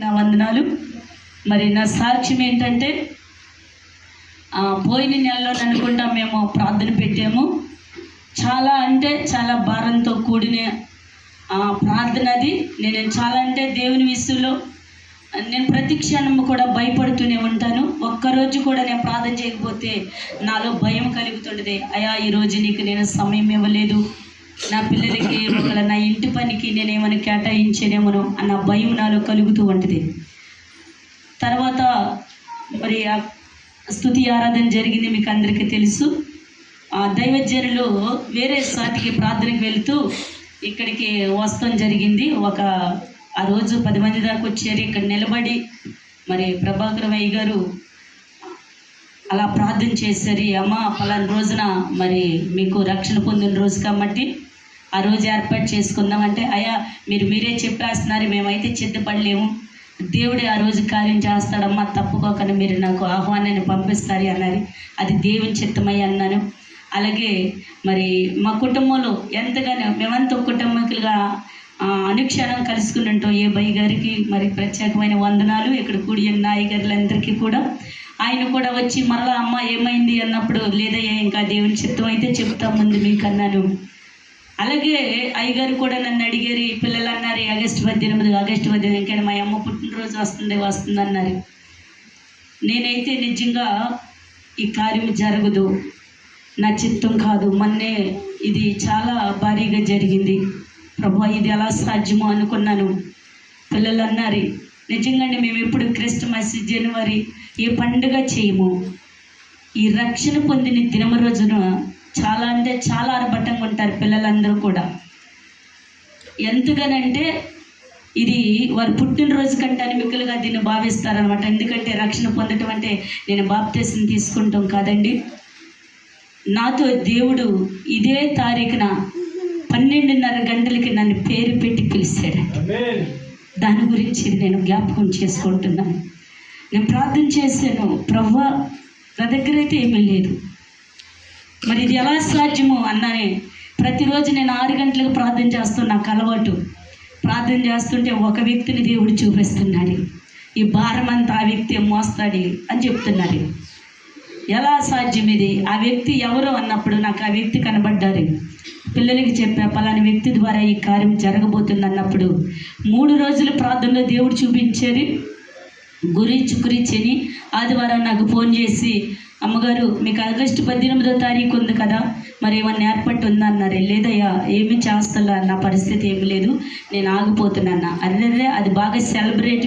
నా వందనాలు. మరి నా సాక్ష్యం ఏంటంటే పోయిన నెలలో అనుకుంటా మేము ప్రార్థన పెట్టాము. చాలా అంటే చాలా భారంతో కూడిన ప్రార్థన అది. నేను చాలా అంటే దేవుని విషయంలో నేను ప్రతి క్షణం కూడా భయపడుతూనే ఉంటాను. ఒక్కరోజు కూడా నేను ప్రార్థన చేయకపోతే నాలో భయం కలుగుతుంటుంది. అయ్యా ఈరోజు నీకు నేను సమయం ఇవ్వలేదు, నా పిల్లలకి ఒకవేళ నా ఇంటి పనికి నేనేమైనా కేటాయించేనేమో అన్న భయం నాలో కలుగుతూ ఉంటుంది. తర్వాత మరి స్తుతి ఆరాధన జరిగింది, మీకు అందరికీ తెలుసు. దైవజనులు వేరే సాటికి ప్రార్థనకు వెళుతూ ఇక్కడికి వస్తాం జరిగింది. ఆ రోజు 10 మంది దాకా వచ్చారు. ఇక్కడ నిలబడి మరి ప్రభాకర్ అయ్య గారు అలా ప్రార్థన చేశారు. అమ్మ పలానా రోజున మరి మీకు రక్షణ పొందిన రోజు కాబట్టి ఆ రోజు ఏర్పాటు చేసుకుందామంటే, అయ్యా మీరే చెప్పేస్తున్నారు, మేమైతే సిద్ధపడలేము, దేవుడే ఆ రోజు కార్యం చేస్తాడమ్మా, తప్పుకోకుండా మీరు నాకు ఆహ్వానాన్ని పంపిస్తారు అన్నారు. అది దేవుని చిత్తమయ్య అన్నాను. అలాగే మరి మా కుటుంబంలో ఎంతగానో మేమంతా కుటుంబకులుగా అనుక్షణం కలుసుకుని ఉంటాం. ఏ బయ్య గారికి మరి ప్రత్యేకమైన వందనాలు. ఇక్కడ కూడి నాయకులందరికీ కూడా ఆయన కూడా వచ్చి మరలా అమ్మ ఏమైంది అన్నప్పుడు, లేదయ్యా ఇంకా దేవుని చిత్తం అయితే చెప్తా ముందు మీకు అన్నాను. అలాగే అయ్యగారు కూడా నన్ను అడిగారు, పిల్లలు అన్నారు ఆగస్టు 18 ఇంకా మా అమ్మ పుట్టినరోజు వస్తుంది అన్నారు. నేనైతే నిజంగా ఈ కార్యం జరగదు, నా చిత్తం కాదు, మొన్నే ఇది చాలా భారీగా జరిగింది ప్రభా, ఇది ఎలా సాధ్యమో అనుకున్నాను. పిల్లలు అన్నారు నిజంగానే మేము ఎప్పుడు క్రిస్మస్ జనవరి ఏ పండుగ చేయము, ఈ రక్షణ పొందిన దినమ రోజున చాలా అంటే చాలా ఆర్భటంగా ఉంటారు పిల్లలందరూ కూడా. ఎంతగానంటే ఇది వారు పుట్టినరోజు కంటే మిక్కులుగా దీన్ని భావిస్తారనమాట. ఎందుకంటే రక్షణ పొందటం అంటే నేను బాప్తిసం తీసుకుంటాం కాదండి. నాతో దేవుడు ఇదే తారీఖున 12:30 గంటలకి నన్ను పేరు పెట్టి పిలిచాడు. దాని గురించి నేను జ్ఞాపకం చేసుకుంటున్నాను. నేను ప్రార్థన చేశాను, ప్రభువా నా దగ్గర అయితే ఏమీ లేదు, మరి ఇది ఎలా సాధ్యమో అన్నానే. ప్రతిరోజు నేను 6 గంటలకు ప్రార్థన చేస్తాను, నాకు అలవాటు. ప్రార్థన చేస్తుంటే ఒక వ్యక్తిని దేవుడు చూపిస్తున్నాడు, ఈ భారం అంతా ఆ వ్యక్తి మోస్తాడు అని చెప్తున్నాడు. ఎలా సాధ్యం ఇది? ఆ వ్యక్తి ఎవరు అన్నప్పుడు నాకు ఆ వ్యక్తి కనబడ్డారు. పిల్లలకి చెప్పా, పలాని వ్యక్తి ద్వారా ఈ కార్యం జరగబోతుంది అన్నప్పుడు 3 రోజుల ప్రార్థనలో దేవుడు చూపించారు. గురించి అని ఆదివారం నాకు ఫోన్ చేసి, అమ్మగారు మీకు ఆగస్టు 18వ తారీఖు ఉంది కదా, మరి ఏమన్నా ఏర్పాటు ఉందా అన్నారు. లేదయ్యా ఏమి చేస్తలా, నా పరిస్థితి ఏమి లేదు, నేను ఆగిపోతున్నా. అదే అది బాగా సెలబ్రేట్